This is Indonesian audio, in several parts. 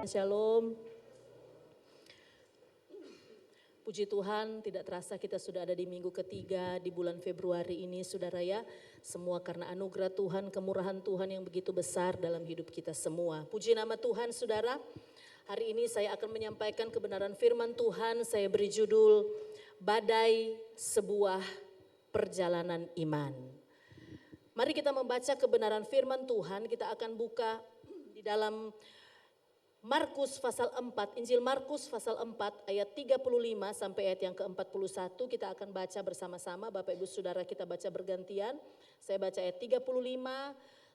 Shalom. Puji Tuhan, tidak terasa kita sudah ada di minggu ketiga di bulan Februari ini, saudara ya. Semua karena anugerah Tuhan, kemurahan Tuhan yang begitu besar dalam hidup kita semua. Puji nama Tuhan, saudara. Hari ini saya akan menyampaikan kebenaran firman Tuhan. Saya beri judul Badai Sebuah Perjalanan Iman. Mari kita membaca kebenaran firman Tuhan. Kita akan buka di dalam Markus pasal 4, Injil Markus pasal 4 ayat 35 sampai ayat yang ke-41 kita akan baca bersama-sama. Bapak Ibu Saudara kita baca bergantian. Saya baca ayat 35,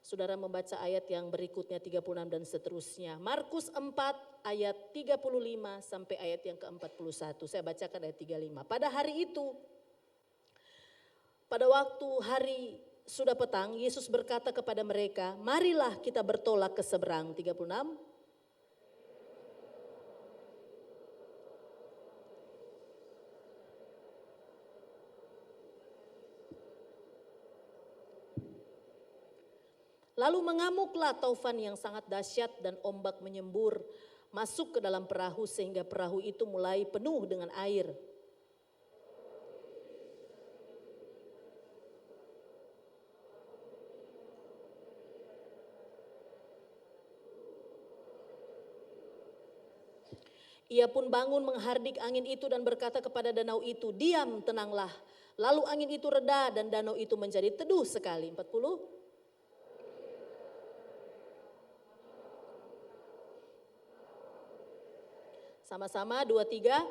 Saudara membaca ayat yang berikutnya 36 dan seterusnya. Markus 4 ayat 35 sampai ayat yang ke-41. Saya bacakan ayat 35. Pada hari itu, pada waktu hari sudah petang, Yesus berkata kepada mereka, marilah kita bertolak ke seberang. 36. Lalu mengamuklah taufan yang sangat dahsyat dan ombak menyembur masuk ke dalam perahu sehingga perahu itu mulai penuh dengan air. Ia pun bangun menghardik angin itu dan berkata kepada danau itu, diam, tenanglah. Lalu angin itu reda dan danau itu menjadi teduh sekali. 40. Sama-sama 2, 3,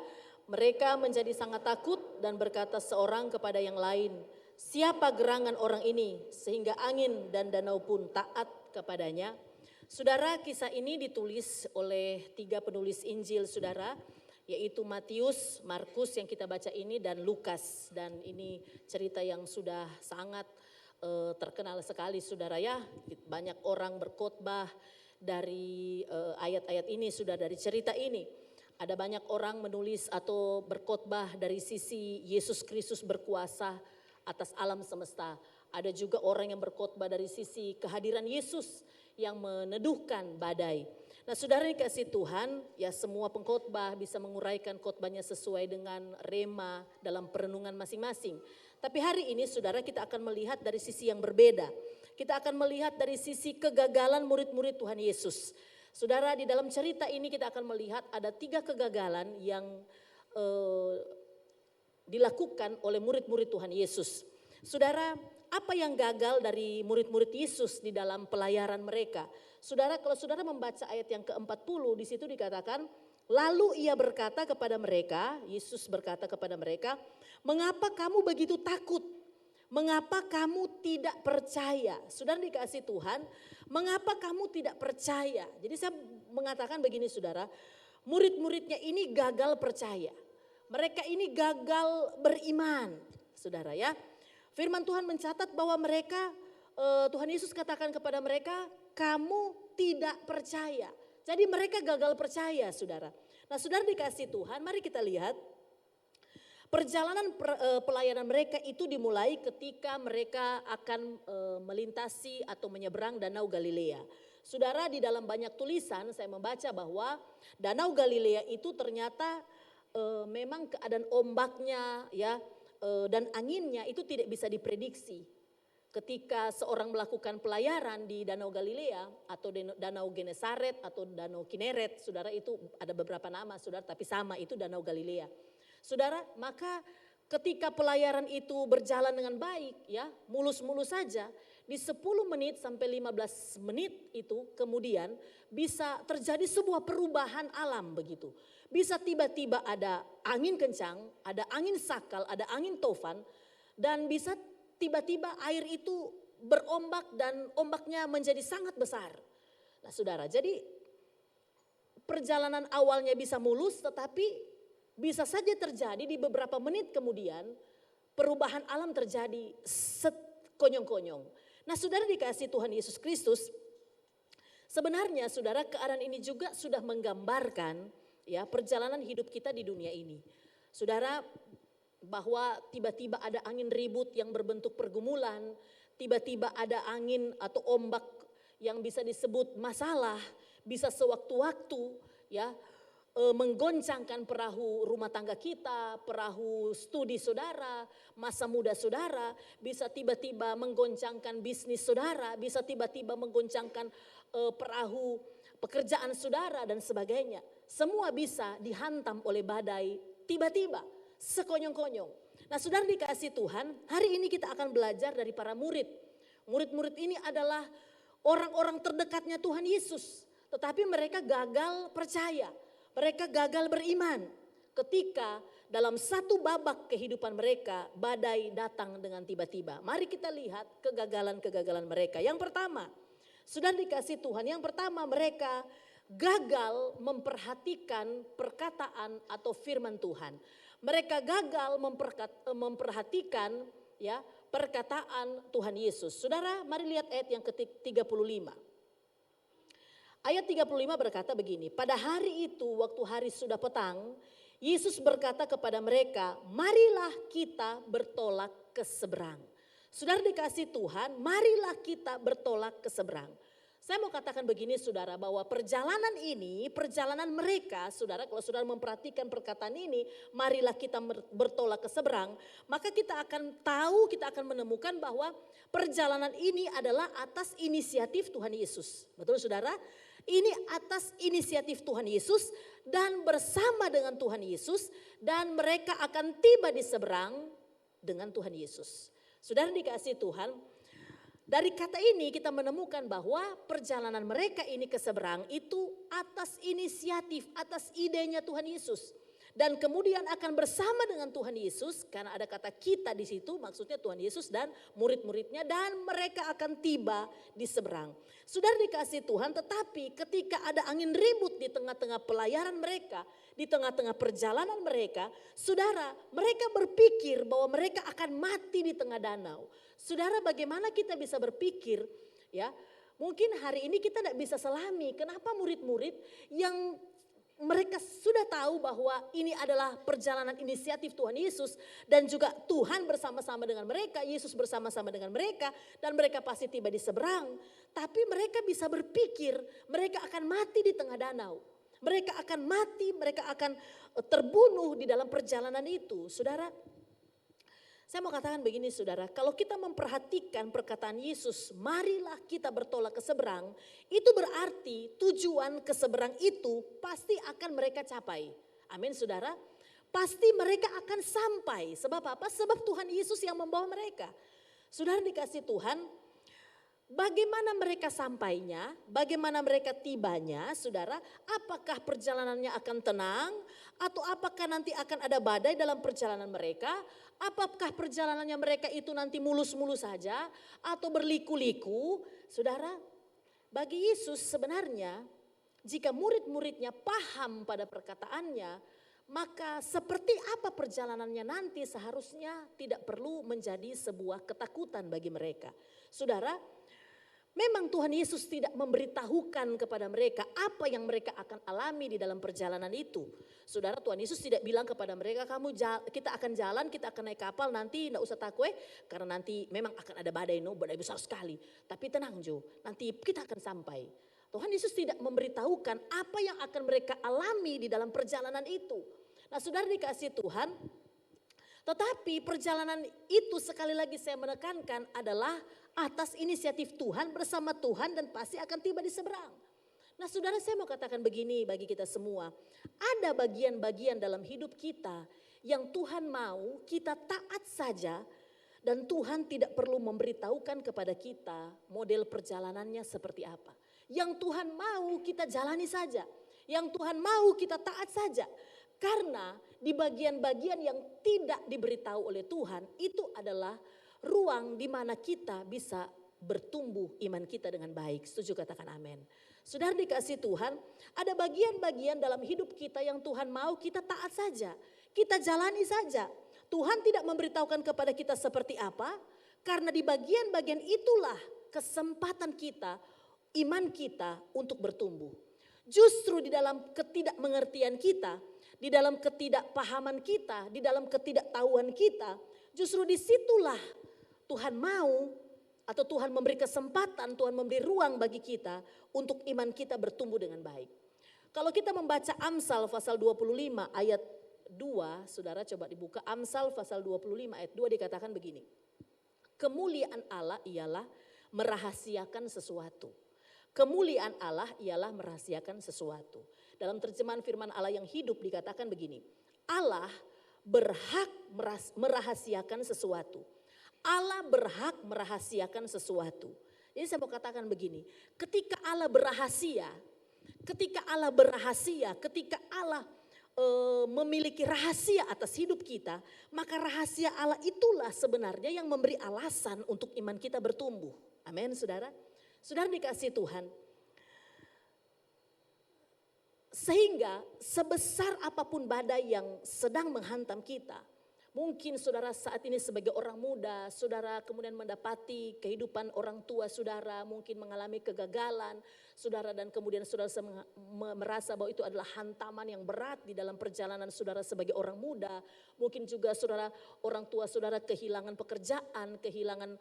mereka menjadi sangat takut dan berkata seorang kepada yang lain, siapa gerangan orang ini sehingga angin dan danau pun taat kepadanya. Saudara, kisah ini ditulis oleh 3 penulis Injil saudara, yaitu Matius, Markus yang kita baca ini dan Lukas. Dan ini cerita yang sudah sangat terkenal sekali saudara ya, banyak orang berkhotbah dari ayat-ayat ini sudah dari cerita ini. Ada banyak orang menulis atau berkhotbah dari sisi Yesus Kristus berkuasa atas alam semesta. Ada juga orang yang berkhotbah dari sisi kehadiran Yesus yang meneduhkan badai. Nah saudara dikasih Tuhan, ya semua pengkhotbah bisa menguraikan khotbahnya sesuai dengan rema dalam perenungan masing-masing. Tapi hari ini saudara kita akan melihat dari sisi yang berbeda. Kita akan melihat dari sisi kegagalan murid-murid Tuhan Yesus. Saudara, di dalam cerita ini kita akan melihat ada 3 kegagalan yang dilakukan oleh murid-murid Tuhan Yesus. Saudara, apa yang gagal dari murid-murid Yesus di dalam pelayaran mereka? Saudara, kalau saudara membaca ayat yang ke-40 di situ dikatakan, lalu ia berkata kepada mereka, Yesus berkata kepada mereka, mengapa kamu begitu takut? Mengapa kamu tidak percaya? Saudara dikasih Tuhan, mengapa kamu tidak percaya? Jadi saya mengatakan begini saudara, murid-muridnya ini gagal percaya. Mereka ini gagal beriman, saudara ya. Firman Tuhan mencatat bahwa mereka, Tuhan Yesus katakan kepada mereka, kamu tidak percaya. Jadi mereka gagal percaya saudara. Nah saudara dikasih Tuhan, mari kita lihat. Perjalanan pelayanan mereka itu dimulai ketika mereka akan melintasi atau menyeberang Danau Galilea. Saudara, di dalam banyak tulisan saya membaca bahwa Danau Galilea itu ternyata memang keadaan ombaknya ya dan anginnya itu tidak bisa diprediksi. Ketika seorang melakukan pelayaran di Danau Galilea atau Danau Genesaret atau Danau Kineret, saudara itu ada beberapa nama saudara tapi sama itu Danau Galilea. Saudara, maka ketika pelayaran itu berjalan dengan baik ya, mulus-mulus saja, di 10 menit sampai 15 menit itu kemudian bisa terjadi sebuah perubahan alam begitu. Bisa tiba-tiba ada angin kencang, ada angin sakal, ada angin tofan dan bisa tiba-tiba air itu berombak dan ombaknya menjadi sangat besar. Nah saudara, jadi perjalanan awalnya bisa mulus tetapi bisa saja terjadi di beberapa menit kemudian perubahan alam terjadi sekonyong-konyong. Nah saudara dikasih Tuhan Yesus Kristus, sebenarnya saudara keadaan ini juga sudah menggambarkan ya perjalanan hidup kita di dunia ini. Saudara, bahwa tiba-tiba ada angin ribut yang berbentuk pergumulan, tiba-tiba ada angin atau ombak yang bisa disebut masalah, bisa sewaktu-waktu ya, menggoncangkan perahu rumah tangga kita, perahu studi saudara, masa muda saudara, bisa tiba-tiba menggoncangkan bisnis saudara, bisa tiba-tiba menggoncangkan perahu pekerjaan saudara dan sebagainya. Semua bisa dihantam oleh badai tiba-tiba, sekonyong-konyong. Nah, saudara dikasih Tuhan, hari ini kita akan belajar dari para murid. Murid-murid ini adalah orang-orang terdekatnya Tuhan Yesus, tetapi mereka gagal percaya. Mereka gagal beriman ketika dalam satu babak kehidupan mereka badai datang dengan tiba-tiba. Mari kita lihat kegagalan-kegagalan mereka. Yang pertama, sudah dikasih Tuhan. Yang pertama, mereka gagal memperhatikan perkataan atau firman Tuhan. Mereka gagal memperhatikan ya perkataan Tuhan Yesus. Saudara, mari lihat ayat yang ke-35. Ayat 35 berkata begini, pada hari itu waktu hari sudah petang, Yesus berkata kepada mereka, marilah kita bertolak ke seberang. Saudara dikasih Tuhan, marilah kita bertolak ke seberang. Saya mau katakan begini saudara, bahwa perjalanan ini, perjalanan mereka, saudara kalau saudara memperhatikan perkataan ini, marilah kita bertolak ke seberang, maka kita akan tahu, kita akan menemukan bahwa perjalanan ini adalah atas inisiatif Tuhan Yesus. Betul saudara? Ini atas inisiatif Tuhan Yesus dan bersama dengan Tuhan Yesus dan mereka akan tiba di seberang dengan Tuhan Yesus. Saudara dikasih Tuhan, dari kata ini kita menemukan bahwa perjalanan mereka ini ke seberang itu atas inisiatif, atas idenya Tuhan Yesus. Dan kemudian akan bersama dengan Tuhan Yesus, karena ada kata kita di situ, maksudnya Tuhan Yesus dan murid-muridnya, dan mereka akan tiba di seberang. Saudara dikasih Tuhan, tetapi ketika ada angin ribut di tengah-tengah pelayaran mereka, di tengah-tengah perjalanan mereka, saudara, mereka berpikir bahwa mereka akan mati di tengah danau. Saudara, bagaimana kita bisa berpikir, ya? Mungkin hari ini kita tidak bisa selami, kenapa murid-murid yang mereka sudah tahu bahwa ini adalah perjalanan inisiatif Tuhan Yesus dan juga Tuhan bersama-sama dengan mereka, Yesus bersama-sama dengan mereka dan mereka pasti tiba di seberang. Tapi mereka bisa berpikir mereka akan mati di tengah danau. Mereka akan mati, mereka akan terbunuh di dalam perjalanan itu. Saudara, saya mau katakan begini saudara, kalau kita memperhatikan perkataan Yesus, marilah kita bertolak ke seberang, itu berarti tujuan ke seberang itu pasti akan mereka capai. Amin saudara, pasti mereka akan sampai. Sebab apa? Sebab Tuhan Yesus yang membawa mereka. Saudara dikasih Tuhan, bagaimana mereka sampainya, bagaimana mereka tibanya saudara, apakah perjalanannya akan tenang atau apakah nanti akan ada badai dalam perjalanan mereka, apakah perjalanannya mereka itu nanti mulus-mulus saja atau berliku-liku. Saudara, bagi Yesus sebenarnya jika murid-muridnya paham pada perkataannya, maka seperti apa perjalanannya nanti seharusnya tidak perlu menjadi sebuah ketakutan bagi mereka. Saudara, memang Tuhan Yesus tidak memberitahukan kepada mereka apa yang mereka akan alami di dalam perjalanan itu. Saudara, Tuhan Yesus tidak bilang kepada mereka, kita akan jalan, kita akan naik kapal, nanti tidak usah takut karena nanti memang akan ada badai besar sekali. Tapi tenang Jo, nanti kita akan sampai. Tuhan Yesus tidak memberitahukan apa yang akan mereka alami di dalam perjalanan itu. Nah saudara dikasih Tuhan, tetapi perjalanan itu sekali lagi saya menekankan adalah atas inisiatif Tuhan bersama Tuhan dan pasti akan tiba di seberang. Nah saudara, saya mau katakan begini bagi kita semua. Ada bagian-bagian dalam hidup kita yang Tuhan mau kita taat saja dan Tuhan tidak perlu memberitahukan kepada kita model perjalanannya seperti apa. Yang Tuhan mau kita jalani saja. Yang Tuhan mau kita taat saja. Karena di bagian-bagian yang tidak diberitahu oleh Tuhan itu adalah ruang di mana kita bisa bertumbuh iman kita dengan baik. Setuju katakan amin. Saudara dikasih Tuhan, ada bagian-bagian dalam hidup kita yang Tuhan mau kita taat saja. Kita jalani saja. Tuhan tidak memberitahukan kepada kita seperti apa. Karena di bagian-bagian itulah kesempatan kita, iman kita untuk bertumbuh. Justru di dalam ketidakmengertian kita, di dalam ketidakpahaman kita, di dalam ketidaktahuan kita, justru disitulah Tuhan mau atau Tuhan memberi kesempatan, Tuhan memberi ruang bagi kita untuk iman kita bertumbuh dengan baik. Kalau kita membaca Amsal pasal 25 ayat 2, saudara coba dibuka Amsal pasal 25 ayat 2 dikatakan begini. Kemuliaan Allah ialah merahasiakan sesuatu. Kemuliaan Allah ialah merahasiakan sesuatu. Dalam terjemahan firman Allah yang hidup dikatakan begini. Allah berhak merahasiakan sesuatu. Allah berhak merahasiakan sesuatu. Jadi saya mau katakan begini. Ketika Allah berrahasia, ketika Allah memiliki rahasia atas hidup kita, maka rahasia Allah itulah sebenarnya yang memberi alasan untuk iman kita bertumbuh. Amin, saudara. Saudara dikasih Tuhan. Sehingga sebesar apapun badai yang sedang menghantam kita, mungkin saudara saat ini sebagai orang muda, saudara kemudian mendapati kehidupan orang tua saudara, mungkin mengalami kegagalan, saudara dan kemudian saudara merasa bahwa itu adalah hantaman yang berat di dalam perjalanan saudara sebagai orang muda. Mungkin juga saudara, orang tua saudara kehilangan pekerjaan, kehilangan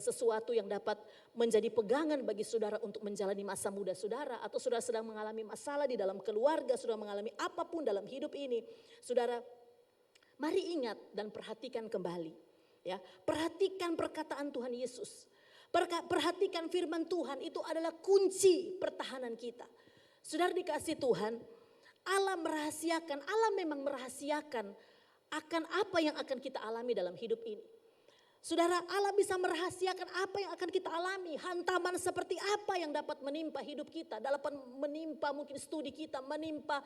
sesuatu yang dapat menjadi pegangan bagi saudara untuk menjalani masa muda saudara. Atau saudara sedang mengalami masalah di dalam keluarga, saudara mengalami apapun dalam hidup ini. Saudara, mari ingat dan perhatikan kembali. Ya, perhatikan perkataan Tuhan Yesus. Perhatikan firman Tuhan, itu adalah kunci pertahanan kita. Saudara dikasih Tuhan, Allah merahasiakan, Allah memang merahasiakan akan apa yang akan kita alami dalam hidup ini. Saudara, Allah bisa merahasiakan apa yang akan kita alami. Hantaman seperti apa yang dapat menimpa hidup kita. Dapat menimpa mungkin studi kita, menimpa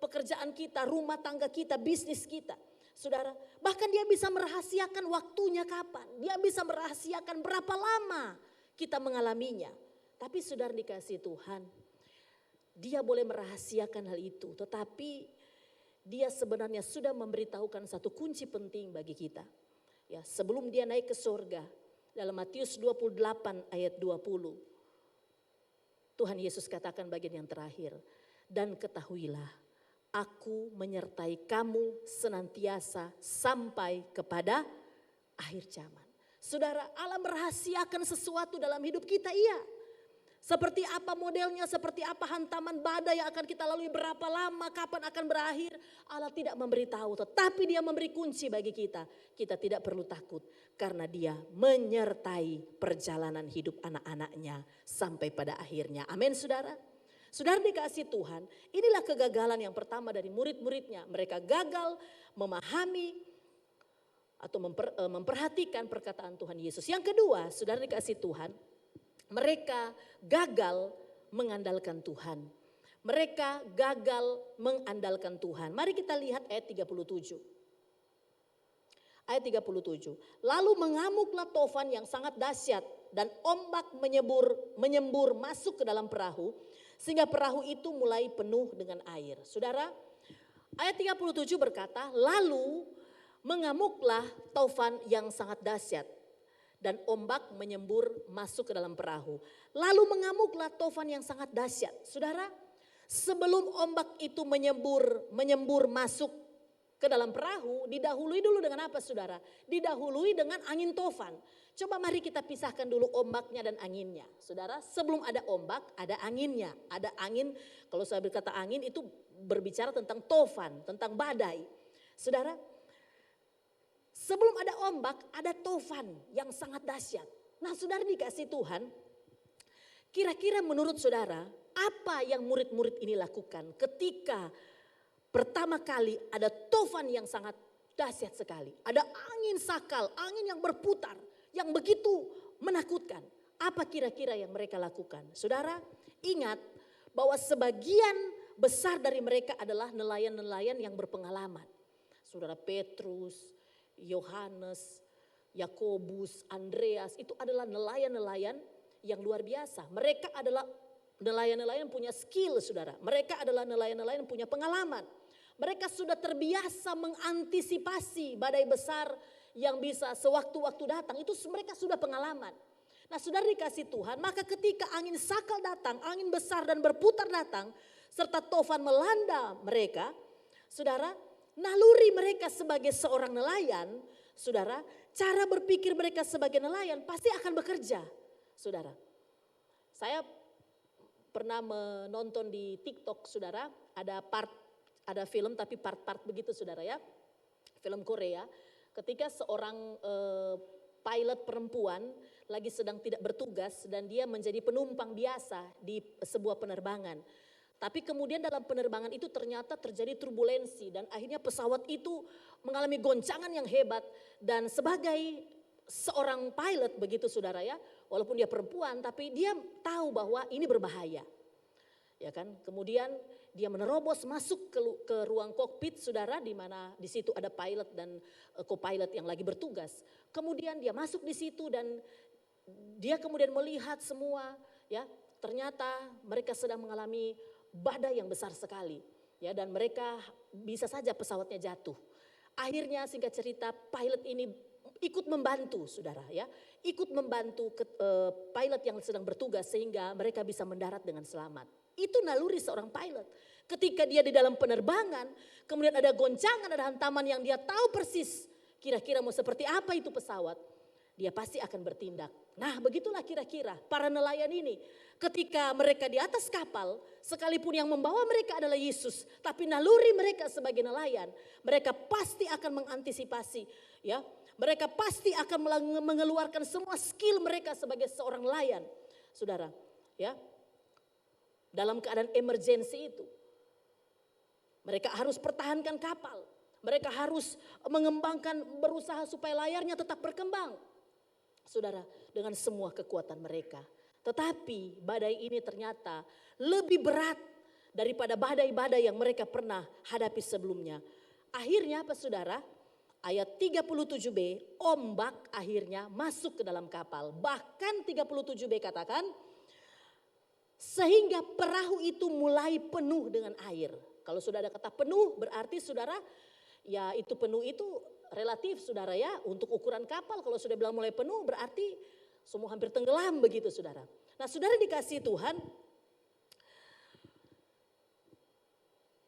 pekerjaan kita, rumah tangga kita, bisnis kita. Saudara, bahkan dia bisa merahasiakan waktunya kapan. Dia bisa merahasiakan berapa lama kita mengalaminya. Tapi saudara dikasih Tuhan, dia boleh merahasiakan hal itu. Tetapi dia sebenarnya sudah memberitahukan satu kunci penting bagi kita. Ya, sebelum dia naik ke surga, dalam Matius 28 ayat 20. Tuhan Yesus katakan bagian yang terakhir. Dan ketahuilah, Aku menyertai kamu senantiasa sampai kepada akhir zaman. Saudara, Allah merahasiakan sesuatu dalam hidup kita, iya. Seperti apa modelnya, seperti apa hantaman badai yang akan kita lalui, berapa lama, kapan akan berakhir. Allah tidak memberitahu, tetapi dia memberi kunci bagi kita. Kita tidak perlu takut karena dia menyertai perjalanan hidup anak-anaknya sampai pada akhirnya. Amin, saudara. Saudara dikasih Tuhan, inilah kegagalan yang pertama dari murid-muridnya. Mereka gagal memahami atau memperhatikan perkataan Tuhan Yesus. Yang kedua, saudara dikasih Tuhan, mereka gagal mengandalkan Tuhan. Mereka gagal mengandalkan Tuhan. Mari kita lihat ayat 37. Ayat 37. Lalu mengamuklah tofan yang sangat dahsyat dan ombak menyembur masuk ke dalam perahu. Sehingga perahu itu mulai penuh dengan air. Saudara, ayat 37 berkata, lalu mengamuklah taufan yang sangat dahsyat dan ombak menyembur masuk ke dalam perahu. Lalu mengamuklah taufan yang sangat dahsyat. Saudara, sebelum ombak itu menyembur masuk ke dalam perahu, didahului dulu dengan apa, saudara? Didahului dengan angin taufan. Coba mari kita pisahkan dulu ombaknya dan anginnya. Saudara, sebelum ada ombak ada anginnya. Ada angin, kalau saya berkata angin itu berbicara tentang taufan, tentang badai. Saudara, sebelum ada ombak ada taufan yang sangat dahsyat. Nah, saudara dikasih Tuhan, kira-kira menurut saudara apa yang murid-murid ini lakukan ketika pertama kali ada taufan yang sangat dahsyat sekali. Ada angin sakal, angin yang berputar, yang begitu menakutkan. Apa kira-kira yang mereka lakukan? Saudara, ingat bahwa sebagian besar dari mereka adalah nelayan-nelayan yang berpengalaman. Saudara Petrus, Yohanes, Yakobus, Andreas, itu adalah nelayan-nelayan yang luar biasa. Mereka adalah nelayan-nelayan punya skill, saudara. Mereka adalah nelayan-nelayan punya pengalaman. Mereka sudah terbiasa mengantisipasi badai besar yang bisa sewaktu-waktu datang. Itu mereka sudah pengalaman. Nah, saudara dikasih Tuhan, maka ketika angin sakal datang, angin besar dan berputar datang, serta taufan melanda mereka, saudara, naluri mereka sebagai seorang nelayan, saudara, cara berpikir mereka sebagai nelayan pasti akan bekerja, saudara. Saya pernah menonton di TikTok saudara, ada film tapi part-part begitu saudara ya, film Korea, ketika seorang pilot perempuan lagi sedang tidak bertugas dan dia menjadi penumpang biasa di sebuah penerbangan. Tapi kemudian dalam penerbangan itu ternyata terjadi turbulensi dan akhirnya pesawat itu mengalami goncangan yang hebat, dan sebagai seorang pilot begitu saudara ya, walaupun dia perempuan tapi dia tahu bahwa ini berbahaya. Ya kan? Kemudian dia menerobos masuk ke ruang kokpit saudara, di mana di situ ada pilot dan co-pilot yang lagi bertugas. Kemudian dia masuk di situ dan dia kemudian melihat semua ya, ternyata mereka sedang mengalami badai yang besar sekali ya, dan mereka bisa saja pesawatnya jatuh. Akhirnya singkat cerita pilot ini ikut membantu saudara ya, ikut membantu pilot yang sedang bertugas sehingga mereka bisa mendarat dengan selamat. Itu naluri seorang pilot. Ketika dia di dalam penerbangan, kemudian ada goncangan, ada hantaman yang dia tahu persis kira-kira mau seperti apa itu pesawat, dia pasti akan bertindak. Nah begitulah kira-kira para nelayan ini. Ketika mereka di atas kapal, sekalipun yang membawa mereka adalah Yesus, tapi naluri mereka sebagai nelayan, mereka pasti akan mengantisipasi ya. Mereka pasti akan mengeluarkan semua skill mereka sebagai seorang nelayan. Saudara, ya. Dalam keadaan emergensi itu, mereka harus pertahankan kapal. Mereka harus mengembangkan, berusaha supaya layarnya tetap berkembang. Saudara, dengan semua kekuatan mereka. Tetapi badai ini ternyata lebih berat daripada badai-badai yang mereka pernah hadapi sebelumnya. Akhirnya apa saudara? Ayat 37b, ombak akhirnya masuk ke dalam kapal. Bahkan 37b katakan, sehingga perahu itu mulai penuh dengan air. Kalau sudah ada kata penuh berarti saudara, ya itu penuh itu relatif saudara ya, untuk ukuran kapal. Kalau sudah bilang mulai penuh berarti semua hampir tenggelam begitu saudara. Nah saudara dikasih Tuhan,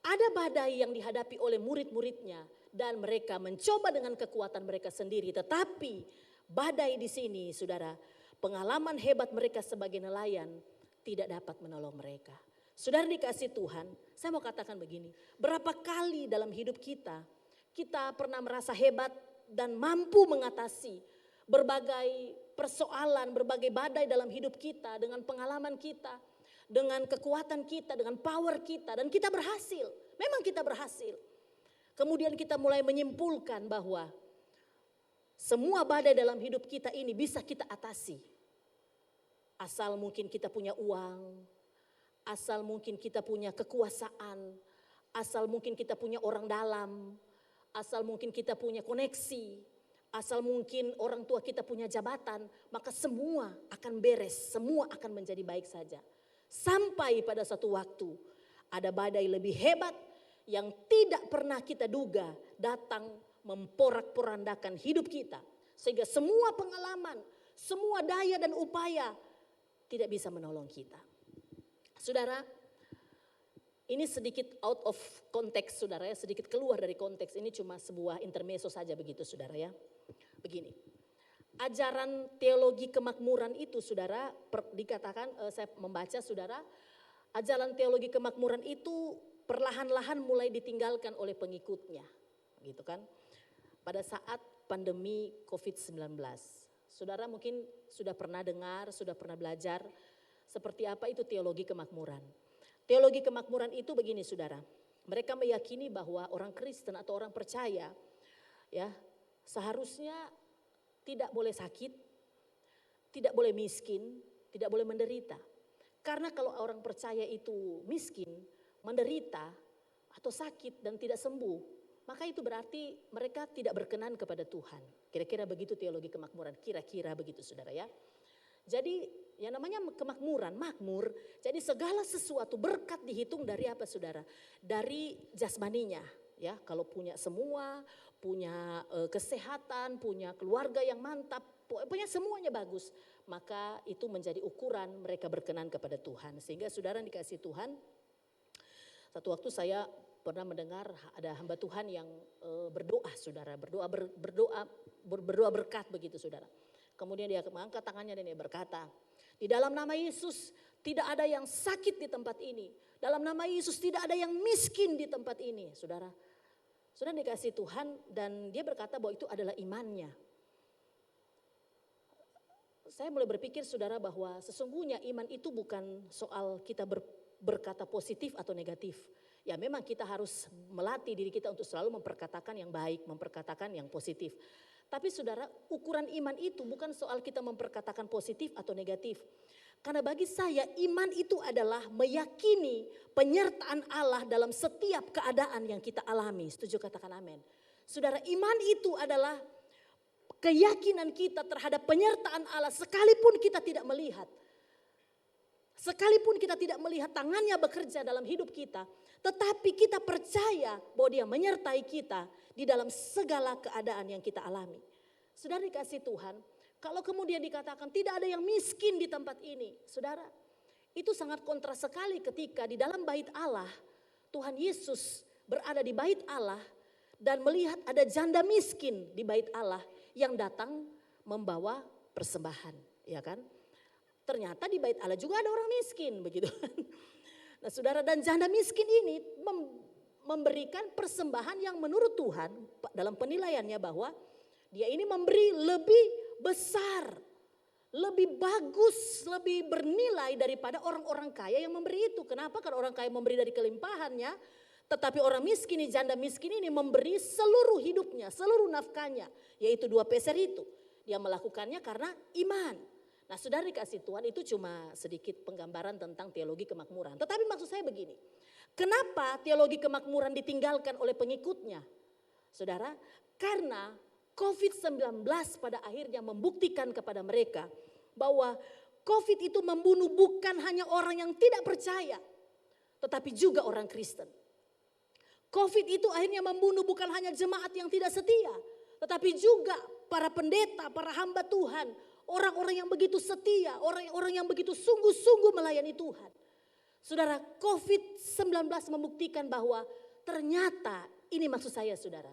ada badai yang dihadapi oleh murid-muridnya dan mereka mencoba dengan kekuatan mereka sendiri. Tetapi badai di sini saudara, pengalaman hebat mereka sebagai nelayan tidak dapat menolong mereka. Saudara dikasih Tuhan, saya mau katakan begini, berapa kali dalam hidup kita pernah merasa hebat dan mampu mengatasi berbagai persoalan, berbagai badai dalam hidup kita dengan pengalaman kita, dengan kekuatan kita, dengan power kita, dan kita berhasil. Memang kita berhasil. Kemudian kita mulai menyimpulkan bahwa semua badai dalam hidup kita ini bisa kita atasi. Asal mungkin kita punya uang, asal mungkin kita punya kekuasaan, asal mungkin kita punya orang dalam, asal mungkin kita punya koneksi, asal mungkin orang tua kita punya jabatan, maka semua akan beres, semua akan menjadi baik saja. Sampai pada satu waktu ada badai lebih hebat yang tidak pernah kita duga datang memporak-porandakan hidup kita. Sehingga semua pengalaman, semua daya dan upaya tidak bisa menolong kita. Saudara, ini sedikit out of konteks saudara ya, sedikit keluar dari konteks. Ini cuma sebuah intermezzo saja begitu saudara ya. Begini, ajaran teologi kemakmuran itu saudara, dikatakan saya membaca saudara, ajaran teologi kemakmuran itu perlahan-lahan mulai ditinggalkan oleh pengikutnya. Gitu kan. Pada saat pandemi COVID-19. Saudara mungkin sudah pernah dengar, sudah pernah belajar seperti apa itu teologi kemakmuran. Teologi kemakmuran itu begini saudara, mereka meyakini bahwa orang Kristen atau orang percaya ya seharusnya tidak boleh sakit, tidak boleh miskin, tidak boleh menderita. Karena kalau orang percaya itu miskin, menderita atau sakit dan tidak sembuh, maka itu berarti mereka tidak berkenan kepada Tuhan. Kira-kira begitu teologi kemakmuran, kira-kira begitu saudara ya. Jadi yang namanya kemakmuran, makmur, jadi segala sesuatu berkat dihitung dari apa saudara? Dari jasmaninya ya, kalau punya semua, punya kesehatan, punya keluarga yang mantap, punya semuanya bagus, maka itu menjadi ukuran mereka berkenan kepada Tuhan. Sehingga saudara dikasih Tuhan, satu waktu saya pernah mendengar ada hamba Tuhan yang berdoa saudara, berdoa berkat begitu saudara. Kemudian dia mengangkat tangannya dan dia berkata, di dalam nama Yesus Tidak ada yang sakit di tempat ini. Dalam nama Yesus tidak ada yang miskin di tempat ini, saudara. Saudara dikasih Tuhan dan dia berkata bahwa itu adalah imannya. Saya mulai berpikir saudara bahwa sesungguhnya iman itu bukan soal kita berkata positif atau negatif. Ya memang kita harus melatih diri kita untuk selalu memperkatakan yang baik, memperkatakan yang positif. Tapi saudara, ukuran iman itu bukan soal kita memperkatakan positif atau negatif. Karena bagi saya iman itu adalah meyakini penyertaan Allah dalam setiap keadaan yang kita alami. Setuju, katakan amin. Saudara, iman itu adalah keyakinan kita terhadap penyertaan Allah sekalipun kita tidak melihat. Sekalipun kita tidak melihat tangannya bekerja dalam hidup kita. Tetapi kita percaya bahwa dia menyertai kita di dalam segala keadaan yang kita alami. Saudara dikasih Tuhan, kalau kemudian dikatakan tidak ada yang miskin di tempat ini. Saudara, itu sangat kontras sekali ketika di dalam bait Allah, Tuhan Yesus berada di bait Allah dan melihat ada janda miskin di bait Allah yang datang membawa persembahan, ya kan? Ternyata di bait Allah juga ada orang miskin, begitu. Nah, saudara, dan janda miskin ini memberikan persembahan yang menurut Tuhan dalam penilaiannya bahwa dia ini memberi lebih besar, lebih bagus, lebih bernilai daripada orang-orang kaya yang memberi itu. Kenapa? Karena orang kaya memberi dari kelimpahannya, tetapi orang miskin, janda miskin ini memberi seluruh hidupnya, seluruh nafkahnya, yaitu 2 peser itu. Dia melakukannya karena iman. Nah, saudara dikasih Tuhan, itu cuma sedikit penggambaran tentang teologi kemakmuran. Tetapi maksud saya begini, kenapa teologi kemakmuran ditinggalkan oleh pengikutnya? Saudara, karena COVID-19 pada akhirnya membuktikan kepada mereka bahwa COVID itu membunuh bukan hanya orang yang tidak percaya, tetapi juga orang Kristen. COVID itu akhirnya membunuh bukan hanya jemaat yang tidak setia, tetapi juga para pendeta, para hamba Tuhan, orang-orang yang begitu setia, orang-orang yang begitu sungguh-sungguh melayani Tuhan. Saudara, COVID-19 membuktikan bahwa ternyata, ini maksud saya saudara,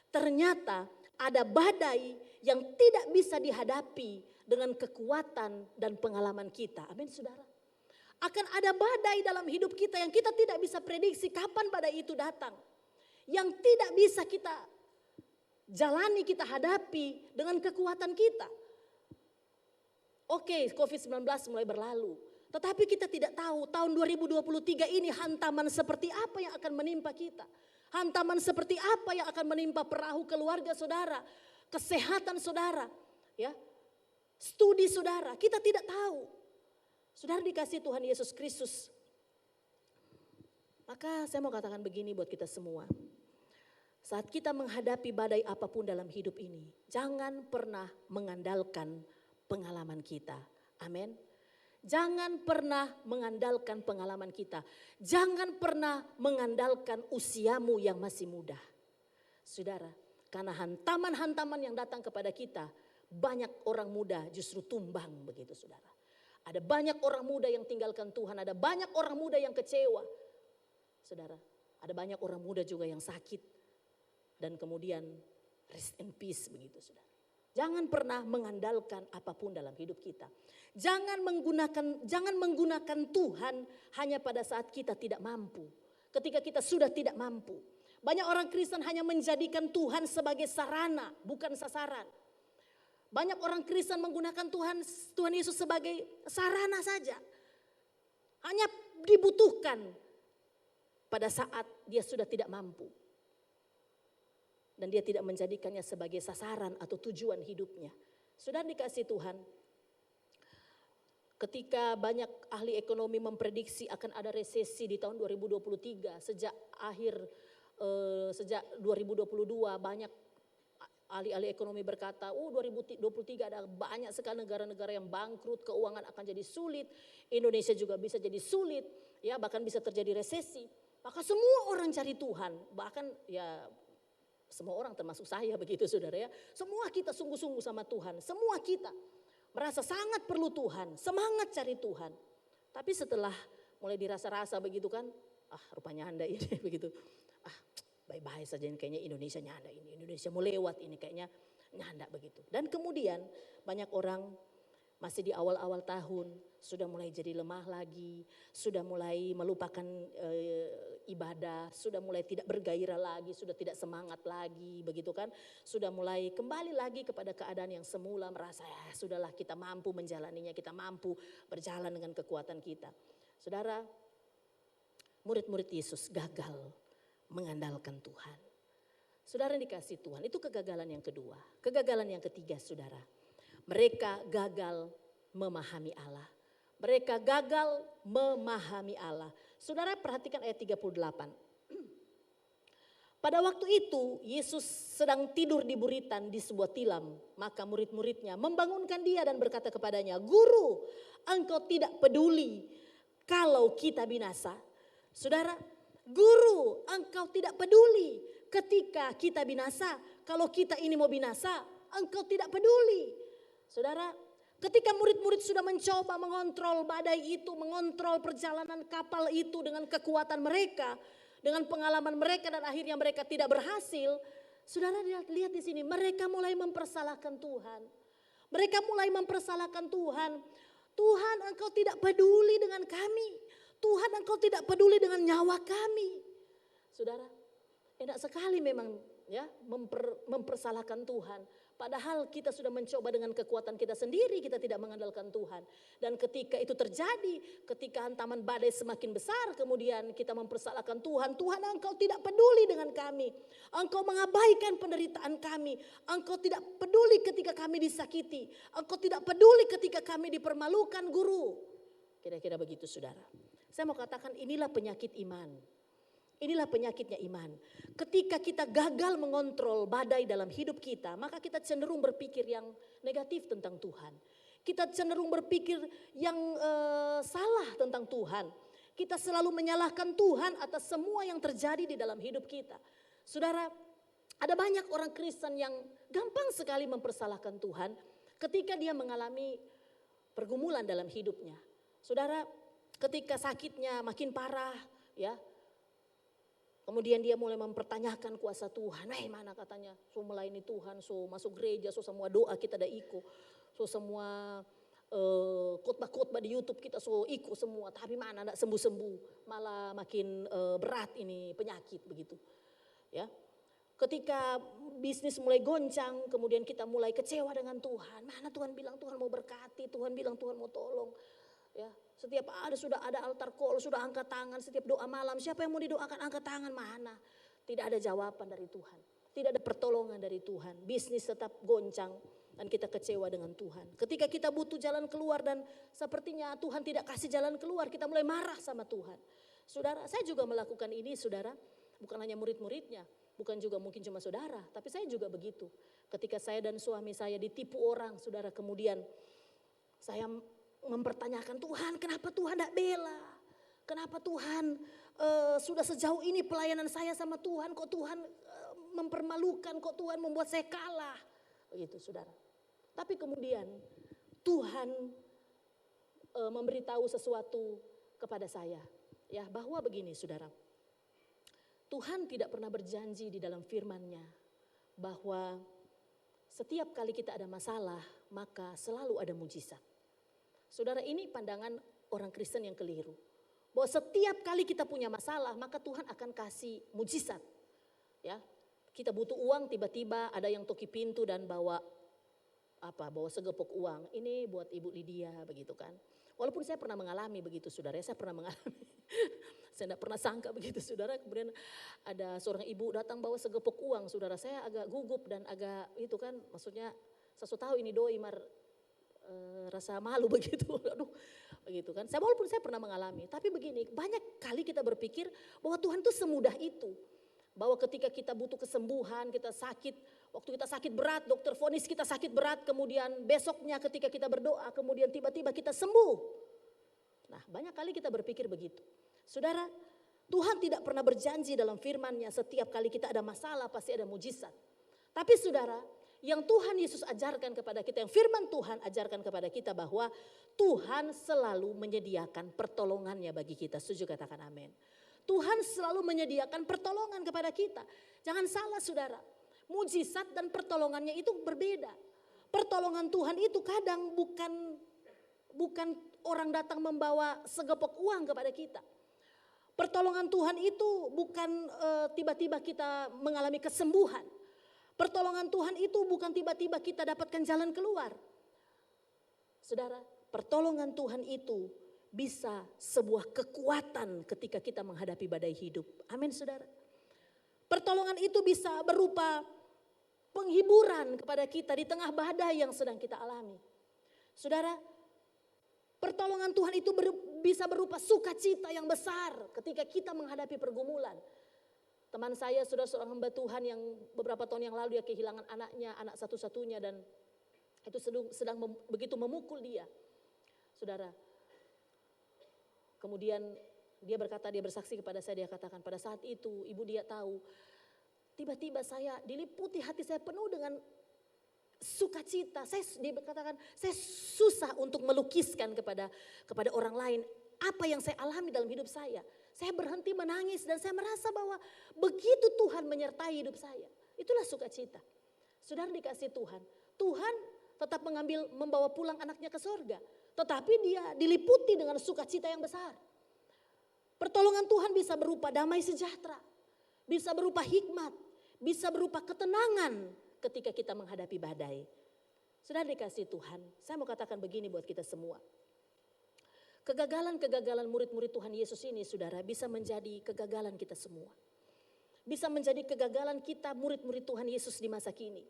ternyata ada badai yang tidak bisa dihadapi dengan kekuatan dan pengalaman kita. Amin saudara. Akan ada badai dalam hidup kita yang kita tidak bisa prediksi kapan badai itu datang. Yang tidak bisa kita jalani, kita hadapi dengan kekuatan kita. Oke, COVID-19 mulai berlalu. Tetapi kita tidak tahu tahun 2023 ini hantaman seperti apa yang akan menimpa kita. Hantaman seperti apa yang akan menimpa perahu keluarga saudara, kesehatan saudara, ya, studi saudara, kita tidak tahu. Saudara dikasih Tuhan Yesus Kristus. Maka saya mau katakan begini buat kita semua. Saat kita menghadapi badai apapun dalam hidup ini, jangan pernah mengandalkan pengalaman kita. Amin. Jangan pernah mengandalkan pengalaman kita. Jangan pernah mengandalkan usiamu yang masih muda. Saudara, karena hantaman-hantaman yang datang kepada kita, banyak orang muda justru tumbang begitu saudara. Ada banyak orang muda yang tinggalkan Tuhan, ada banyak orang muda yang kecewa. Saudara, ada banyak orang muda juga yang sakit dan kemudian rest in peace begitu saudara. Jangan pernah mengandalkan apapun dalam hidup kita. Jangan menggunakan Tuhan hanya pada saat kita tidak mampu. Ketika kita sudah tidak mampu. Banyak orang Kristen hanya menjadikan Tuhan sebagai sarana, bukan sasaran. Banyak orang Kristen menggunakan Tuhan Yesus sebagai sarana saja. Hanya dibutuhkan pada saat dia sudah tidak mampu. Dan dia tidak menjadikannya sebagai sasaran atau tujuan hidupnya. Sudah dikasih Tuhan. Ketika banyak ahli ekonomi memprediksi akan ada resesi di tahun 2023. Sejak 2022 banyak ahli-ahli ekonomi berkata, 2023 ada banyak sekali negara-negara yang bangkrut, keuangan akan jadi sulit, Indonesia juga bisa jadi sulit, ya bahkan bisa terjadi resesi. Maka semua orang cari Tuhan, bahkan ya semua orang termasuk saya begitu saudara ya. Semua kita sungguh-sungguh sama Tuhan, semua kita merasa sangat perlu Tuhan, semangat cari Tuhan. Tapi setelah mulai dirasa-rasa begitu kan, rupanya Anda ini begitu, bye-bye saja ini kayaknya Indonesia nyanda ini. Indonesia mau lewat ini kayaknya nyanda begitu. Dan kemudian banyak orang Masih di awal-awal tahun, sudah mulai jadi lemah lagi, sudah mulai melupakan ibadah, sudah mulai tidak bergairah lagi, sudah tidak semangat lagi, begitu kan? Sudah mulai kembali lagi kepada keadaan yang semula, merasa ya sudahlah kita mampu menjalaninya, kita mampu berjalan dengan kekuatan kita. Saudara, murid-murid Yesus gagal mengandalkan Tuhan. Saudara yang dikasih Tuhan, itu kegagalan yang kedua. Kegagalan yang ketiga, saudara. Mereka gagal memahami Allah. Mereka gagal memahami Allah. Saudara perhatikan ayat 38. Pada waktu itu Yesus sedang tidur di buritan di sebuah tilam. Maka murid-muridnya membangunkan dia dan berkata kepadanya, "Guru, engkau tidak peduli kalau kita binasa." Saudara, guru, engkau tidak peduli ketika kita binasa. Kalau kita ini mau binasa, engkau tidak peduli. Saudara, ketika murid-murid sudah mencoba mengontrol badai itu, mengontrol perjalanan kapal itu dengan kekuatan mereka, dengan pengalaman mereka dan akhirnya mereka tidak berhasil. Saudara lihat di sini, mereka mulai mempersalahkan Tuhan. Mereka mulai mempersalahkan Tuhan. Tuhan, engkau tidak peduli dengan kami. Tuhan, engkau tidak peduli dengan nyawa kami. Saudara, enak sekali memang ya mempersalahkan Tuhan. Padahal kita sudah mencoba dengan kekuatan kita sendiri, kita tidak mengandalkan Tuhan. Dan ketika itu terjadi, ketika hantaman badai semakin besar, kemudian kita mempersalahkan Tuhan. Tuhan, engkau tidak peduli dengan kami. Engkau mengabaikan penderitaan kami. Engkau tidak peduli ketika kami disakiti. Engkau tidak peduli ketika kami dipermalukan, guru. Kira-kira begitu, saudara. Saya mau katakan inilah penyakit iman. Inilah penyakitnya iman. Ketika kita gagal mengontrol badai dalam hidup kita, maka kita cenderung berpikir yang negatif tentang Tuhan. Kita cenderung berpikir yang salah tentang Tuhan. Kita selalu menyalahkan Tuhan atas semua yang terjadi di dalam hidup kita. Saudara, ada banyak orang Kristen yang gampang sekali mempersalahkan Tuhan ketika dia mengalami pergumulan dalam hidupnya. Saudara, ketika sakitnya makin parah, ya. Kemudian dia mulai mempertanyakan kuasa Tuhan. Mana katanya, so melayani Tuhan, so masuk gereja, so semua doa kita ada ikut. So semua khotbah-khotbah di YouTube kita so ikut semua. Tapi mana tidak sembuh-sembuh, malah makin berat ini penyakit begitu. Ya, ketika bisnis mulai goncang, kemudian kita mulai kecewa dengan Tuhan. Mana Tuhan bilang Tuhan mau berkati, Tuhan bilang Tuhan mau tolong. Ya, setiap sudah ada altar call, sudah angkat tangan, setiap doa malam, siapa yang mau didoakan angkat tangan, mana? Tidak ada jawaban dari Tuhan, tidak ada pertolongan dari Tuhan. Bisnis tetap goncang dan kita kecewa dengan Tuhan. Ketika kita butuh jalan keluar dan sepertinya Tuhan tidak kasih jalan keluar, kita mulai marah sama Tuhan. Saudara, saya juga melakukan ini, saudara. Bukan hanya murid-muridnya, bukan juga mungkin cuma saudara, tapi saya juga begitu. Ketika saya dan suami saya ditipu orang, saudara, kemudian saya mempertanyakan, Tuhan kenapa Tuhan tidak bela? Kenapa Tuhan sudah sejauh ini pelayanan saya sama Tuhan, kok Tuhan mempermalukan, kok Tuhan membuat saya kalah. Begitu, saudara. Tapi kemudian Tuhan memberitahu sesuatu kepada saya, ya, bahwa begini, saudara. Tuhan tidak pernah berjanji di dalam firman-Nya bahwa setiap kali kita ada masalah maka selalu ada mujizat. Saudara, ini pandangan orang Kristen yang keliru. Bahwa setiap kali kita punya masalah maka Tuhan akan kasih mujizat. Ya, kita butuh uang, tiba-tiba ada yang toki pintu dan bawa segepok uang. Ini buat Ibu Lydia, begitu kan. Walaupun saya pernah mengalami begitu, saudara. Saya pernah mengalami. Saya tidak pernah sangka begitu, saudara. Kemudian ada seorang ibu datang bawa segepok uang, saudara. Saya agak gugup dan agak itu kan, maksudnya saya tahu ini doi rasa malu begitu. Aduh, begitu kan. Walaupun saya pernah mengalami, tapi begini, banyak kali kita berpikir bahwa Tuhan itu semudah itu. Bahwa ketika kita butuh kesembuhan, kita sakit, waktu kita sakit berat, dokter vonis kita sakit berat, kemudian besoknya ketika kita berdoa, kemudian tiba-tiba kita sembuh. Nah, banyak kali kita berpikir begitu. Saudara, Tuhan tidak pernah berjanji dalam firman-Nya setiap kali kita ada masalah pasti ada mujizat. Tapi saudara, yang Tuhan Yesus ajarkan kepada kita, yang firman Tuhan ajarkan kepada kita bahwa Tuhan selalu menyediakan pertolongannya bagi kita. Setuju, katakan amin. Tuhan selalu menyediakan pertolongan kepada kita. Jangan salah, saudara. Mujizat dan pertolongannya itu berbeda. Pertolongan Tuhan itu kadang bukan bukan orang datang membawa segepok uang kepada kita. Pertolongan Tuhan itu bukan tiba-tiba kita mengalami kesembuhan. Pertolongan Tuhan itu bukan tiba-tiba kita dapatkan jalan keluar. Saudara, pertolongan Tuhan itu bisa sebuah kekuatan ketika kita menghadapi badai hidup. Amin, saudara. Pertolongan itu bisa berupa penghiburan kepada kita di tengah badai yang sedang kita alami. Saudara, pertolongan Tuhan itu bisa berupa sukacita yang besar ketika kita menghadapi pergumulan. Teman saya sudah seorang hamba Tuhan yang beberapa tahun yang lalu dia kehilangan anaknya, anak satu-satunya, dan itu sedang begitu memukul dia. Saudara, kemudian dia bersaksi kepada saya, dia katakan pada saat itu ibu dia tahu, tiba-tiba saya diliputi hati saya penuh dengan sukacita. Dia berkatakan, saya susah untuk melukiskan kepada orang lain apa yang saya alami dalam hidup saya. Saya berhenti menangis dan saya merasa bahwa begitu Tuhan menyertai hidup saya. Itulah sukacita. Saudara dikasih Tuhan, Tuhan tetap membawa pulang anaknya ke surga. Tetapi dia diliputi dengan sukacita yang besar. Pertolongan Tuhan bisa berupa damai sejahtera, bisa berupa hikmat, bisa berupa ketenangan ketika kita menghadapi badai. Saudara dikasih Tuhan, saya mau katakan begini buat kita semua. Kegagalan-kegagalan murid-murid Tuhan Yesus ini, saudara, bisa menjadi kegagalan kita semua. Bisa menjadi kegagalan kita murid-murid Tuhan Yesus di masa kini.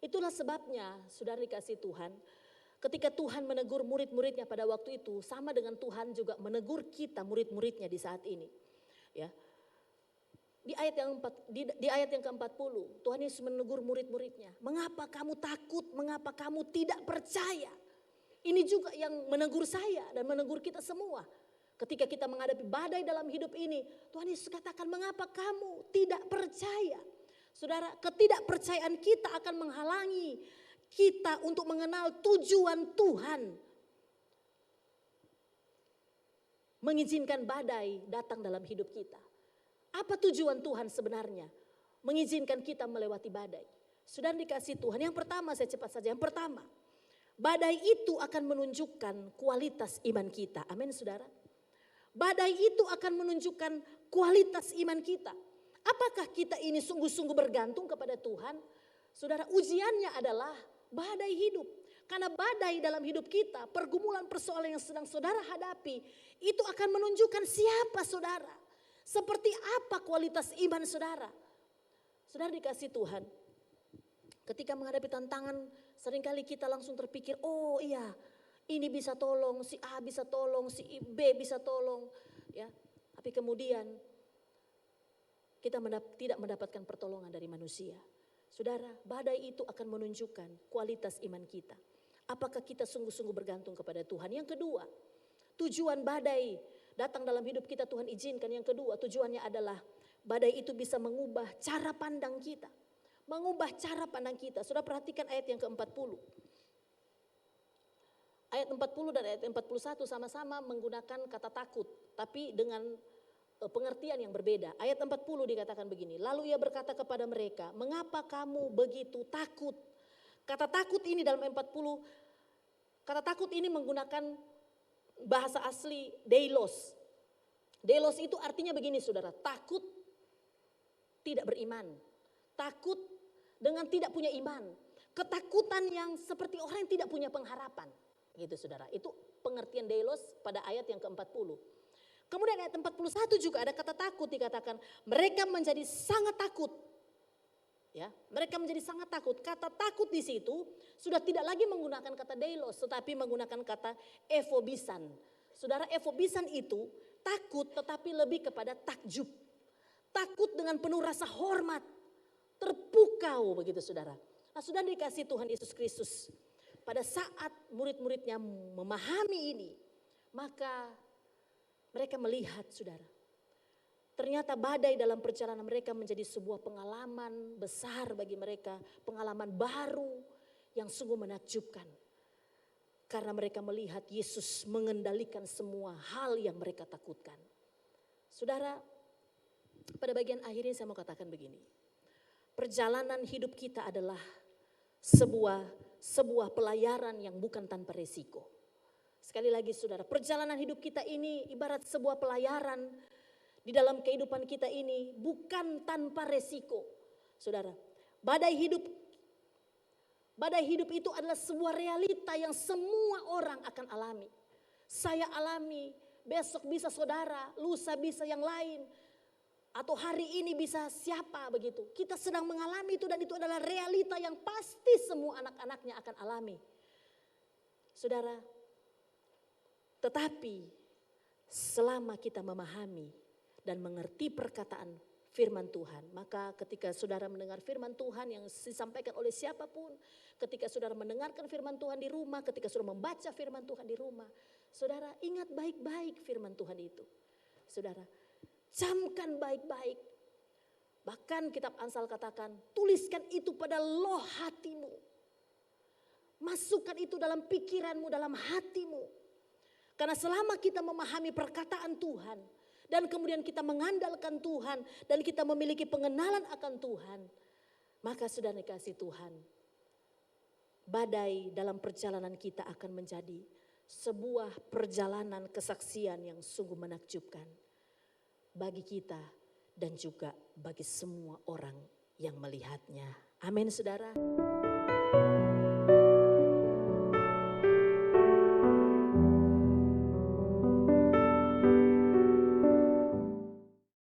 Itulah sebabnya, saudara dikasih Tuhan, ketika Tuhan menegur murid-muridnya pada waktu itu, sama dengan Tuhan juga menegur kita murid-muridnya di saat ini. Ya. Di ayat yang ke-40, Tuhan Yesus menegur murid-muridnya. Mengapa kamu takut? Mengapa kamu tidak percaya? Ini juga yang menegur saya dan menegur kita semua. Ketika kita menghadapi badai dalam hidup ini, Tuhan Yesus katakan, mengapa kamu tidak percaya? Saudara, ketidakpercayaan kita akan menghalangi kita untuk mengenal tujuan Tuhan. Mengizinkan badai datang dalam hidup kita. Apa tujuan Tuhan sebenarnya? Mengizinkan kita melewati badai. Saudara dikasih Tuhan, yang pertama saya cepat saja. Yang pertama, badai itu akan menunjukkan kualitas iman kita. Amin, saudara. Badai itu akan menunjukkan kualitas iman kita. Apakah kita ini sungguh-sungguh bergantung kepada Tuhan? Saudara, ujiannya adalah badai hidup. Karena badai dalam hidup kita, pergumulan persoalan yang sedang saudara hadapi, itu akan menunjukkan siapa saudara. Seperti apa kualitas iman saudara. Saudara dikasih Tuhan, ketika menghadapi tantangan, seringkali kita langsung terpikir, oh iya, ini bisa tolong, si A bisa tolong, si B bisa tolong. Ya, tapi kemudian kita tidak mendapatkan pertolongan dari manusia. Saudara, badai itu akan menunjukkan kualitas iman kita. Apakah kita sungguh-sungguh bergantung kepada Tuhan? Yang kedua, tujuan badai datang dalam hidup kita Tuhan izinkan. Yang kedua, tujuannya adalah badai itu bisa mengubah cara pandang kita. Mengubah cara pandang kita. Sudah perhatikan ayat yang ke-40. Ayat 40 dan ayat 41 sama-sama menggunakan kata takut. Tapi dengan pengertian yang berbeda. Ayat 40 dikatakan begini. Lalu ia berkata kepada mereka, mengapa kamu begitu takut? Kata takut ini dalam 40, kata takut ini menggunakan bahasa asli deilos. Deilos itu artinya begini saudara, takut tidak beriman. Takut dengan tidak punya iman. Ketakutan yang seperti orang yang tidak punya pengharapan. Gitu saudara, itu pengertian deilos pada ayat yang ke-40. Kemudian ayat 41 juga ada kata takut dikatakan, mereka menjadi sangat takut. Ya, mereka menjadi sangat takut. Kata takut di situ sudah tidak lagi menggunakan kata deilos, tetapi menggunakan kata efobisan. Saudara, efobisan itu takut tetapi lebih kepada takjub. Takut dengan penuh rasa hormat, terpukau begitu saudara. Nah, sudah dikasih Tuhan Yesus Kristus. Pada saat murid-muridnya memahami ini, maka mereka melihat saudara. Ternyata badai dalam perjalanan mereka menjadi sebuah pengalaman besar bagi mereka. Pengalaman baru yang sungguh menakjubkan. Karena mereka melihat Yesus mengendalikan semua hal yang mereka takutkan. Saudara, pada bagian akhir ini saya mau katakan begini. Perjalanan hidup kita adalah sebuah pelayaran yang bukan tanpa resiko. Sekali lagi saudara, perjalanan hidup kita ini ibarat sebuah pelayaran di dalam kehidupan kita ini bukan tanpa resiko. Saudara, badai hidup itu adalah sebuah realita yang semua orang akan alami. Saya alami, besok bisa saudara, lusa bisa yang lain. Atau hari ini bisa siapa begitu. Kita sedang mengalami itu dan itu adalah realita yang pasti semua anak-anaknya akan alami. Saudara, tetapi selama kita memahami dan mengerti perkataan firman Tuhan, maka ketika saudara mendengar firman Tuhan yang disampaikan oleh siapapun, ketika saudara mendengarkan firman Tuhan di rumah, ketika saudara membaca firman Tuhan di rumah, saudara ingat baik-baik firman Tuhan itu. Saudara, camkan baik-baik. Bahkan kitab Amsal katakan, tuliskan itu pada loh hatimu. Masukkan itu dalam pikiranmu, dalam hatimu. Karena selama kita memahami perkataan Tuhan dan kemudian kita mengandalkan Tuhan dan kita memiliki pengenalan akan Tuhan, maka saudara dikasih Tuhan, badai dalam perjalanan kita akan menjadi sebuah perjalanan kesaksian yang sungguh menakjubkan bagi kita dan juga bagi semua orang yang melihatnya. Amin saudara.